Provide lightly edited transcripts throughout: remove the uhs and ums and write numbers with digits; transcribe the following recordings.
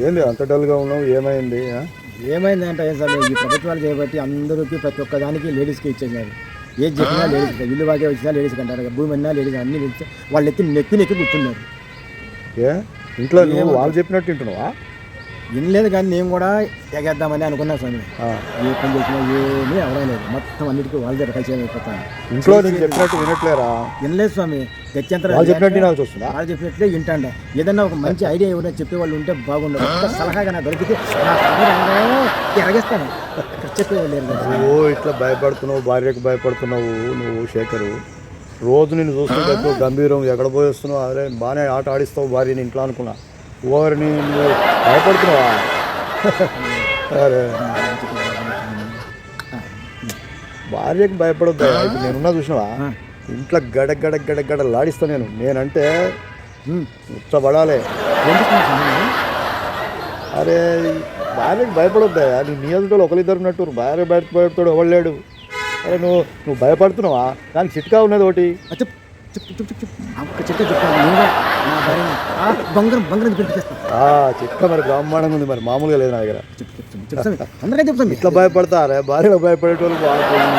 ఏంది అంత డల్గా ఉన్నావు, ఏమైంది? ఏమైందంటే సార్ ఈ ప్రభుత్వాలు చేయబట్టి అందరికీ ప్రతి ఒక్క దానికి లేడీస్కి ఇచ్చేసినారు. ఏది చెప్పినా లేడీస్, ఇల్లు బాగా వచ్చినా లేడీస్కి అంటారు, భూమి అన్నా లేడీస్, అన్ని లేడీస్. వాళ్ళు నెత్తి కూర్చున్నారు. ఏ ఇంట్లో నువ్వు వాళ్ళు చెప్పినట్టు వింటున్నావా? వినలేదు, కానీ నేను కూడా ఎగేద్దామని అనుకున్నా స్వామి. ఏ పని చేసినా ఏమీ అవలేదు, మొత్తం అన్నిటికీ వాళ్ళ దగ్గర కలిసి అయిపోతాను. ఇంట్లో నీకు చెప్పినట్టు వినట్లేరా? వినలేదు స్వామి, తెచ్చేంత వాళ్ళు చెప్పినట్టు నాకు వస్తుందా? వాళ్ళు చెప్పినట్లే వింటాండ. ఏదన్నా ఒక మంచి ఐడియా ఎవరైనా చెప్పేవాళ్ళు ఉంటే బాగుండదు. ఒక్క సలహాగా నాకు దొరికితే ఎరగేస్తాను. చెప్పేవాళ్ళు లేరు. నువ్వు ఇట్లా భయపడుతున్నావు, భార్యకు భయపడుతున్నావు నువ్వు శేఖరు. రోజు నేను చూస్తుంటే గంభీరం ఎక్కడ పోయేస్తున్నావు, అరే బాగానే ఆట ఆడిస్తావు భార్యని ఇంట్లో అనుకున్నా. ఓరిని నువ్వు భయపడుతున్నావా? అరే భార్యకు భయపడొద్దా? ఇప్పుడు నేనున్నా చూసినావా, ఇంట్లో గడ లాడిస్తా నేనంటే ఉచ్చబడాలి. అరే భార్యకు భయపడొద్దా? నీ నియోజకవర్గంలో ఒకరిద్దరు ఉన్నట్టు భార్య భయపడతాడు ఎవడలేడు. అరే నువ్వు భయపడుతున్నావా? దానికి చిట్కా ఉన్నది ఒకటి. చిట్కా మరి బ్రహ్మాండంగా ఉంది, మరి మామూలుగా లేదు నా దగ్గర. ఇట్లా భయపడతారా? భార్యలో భయపడేటోళ్ళు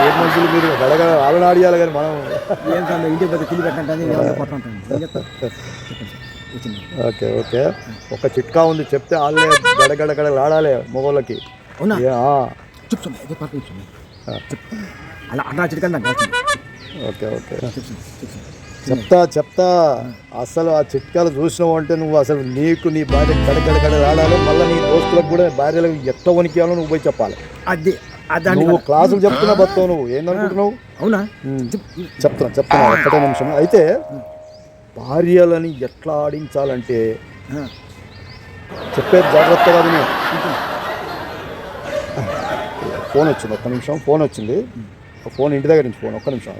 ఏ మనుషులు మీరు గడగడ వాళ్ళని ఆడియాలి, కానీ మనం ఓకే ఓకే ఒక చిట్కా ఉంది చెప్తే వాళ్ళే గడగడ ఆడాలి మగవాళ్ళకి. ఓకే ఓకే చెప్తా. అసలు ఆ చిట్కాలు చూసినావు అంటే నువ్వు అసలు నీకు నీ భార్య గడగడ ఆడాలి, మళ్ళీ నీ దోస్తులకు కూడా భార్యలకు ఎట్లా వణికేయాలో నువ్వు పోయి చెప్పాలి. నువ్వు క్లాసులు చెప్తున్నా బతావు, నువ్వు ఏందనుకుంటున్నావు? అవునా? చెప్తున్నా ఒక్కటే నిమిషం. అయితే భార్యలని ఎట్లా ఆడించాలంటే చెప్పేది జాగ్రత్తగా విను. ఫోన్ వచ్చింది, ఒక్క నిమిషం. ఫోన్ వచ్చింది, ఫోన్ ఇంటి దగ్గర నుంచి ఫోన్. ఒక్క నిమిషం.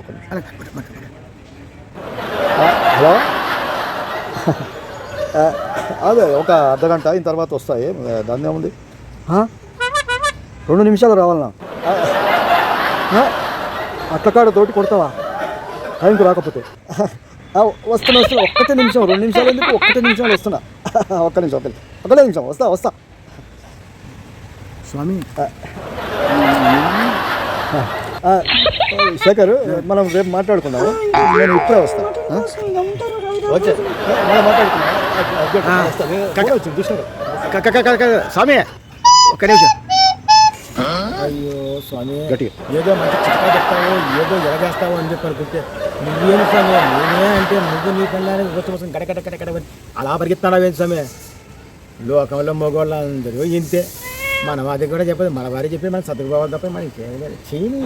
హలో, అదే ఒక అర్ధగంట అయిన తర్వాత వస్తాయి, దాన్ని ఏముంది. 2 నిమిషాలు రావాలన్నా? అట్లకాడ తోటి కొడతావా టైంకి రాకపోతే? వస్తున్నా ఒక్కటే నిమిషం, 2 నిమిషాలు ఎందుకు, ఒక్కటే నిమిషాలు వస్తున్నా. ఒకటే నిమిషం వస్తా స్వామి. శేఖర్, మనం రేపు మాట్లాడుకుందాము. నేను ఇప్పుడే వస్తాను. ఓకే మనం మాట్లాడుకున్నాం. స్వామి ఒక్క నిమిషం. అయ్యో స్వామి, ఏదో మంచి చిట్కా చెప్తావు, ఏదో ఎరగేస్తావు అని చెప్పి అనుకుంటే నువ్వేమి స్వామి? నేనే అంటే నువ్వు నీ పిల్లలని కోసం గడగడ అలా పరిగెత్తాడావేంటి స్వామి? లోకంలో మగవాళ్ళు అందరూ ఇంతే. మన వారికి కూడా చెప్పదు, మన వారి చెప్పి మనం చదువుకోవాలి తప్ప మనకి చేయని.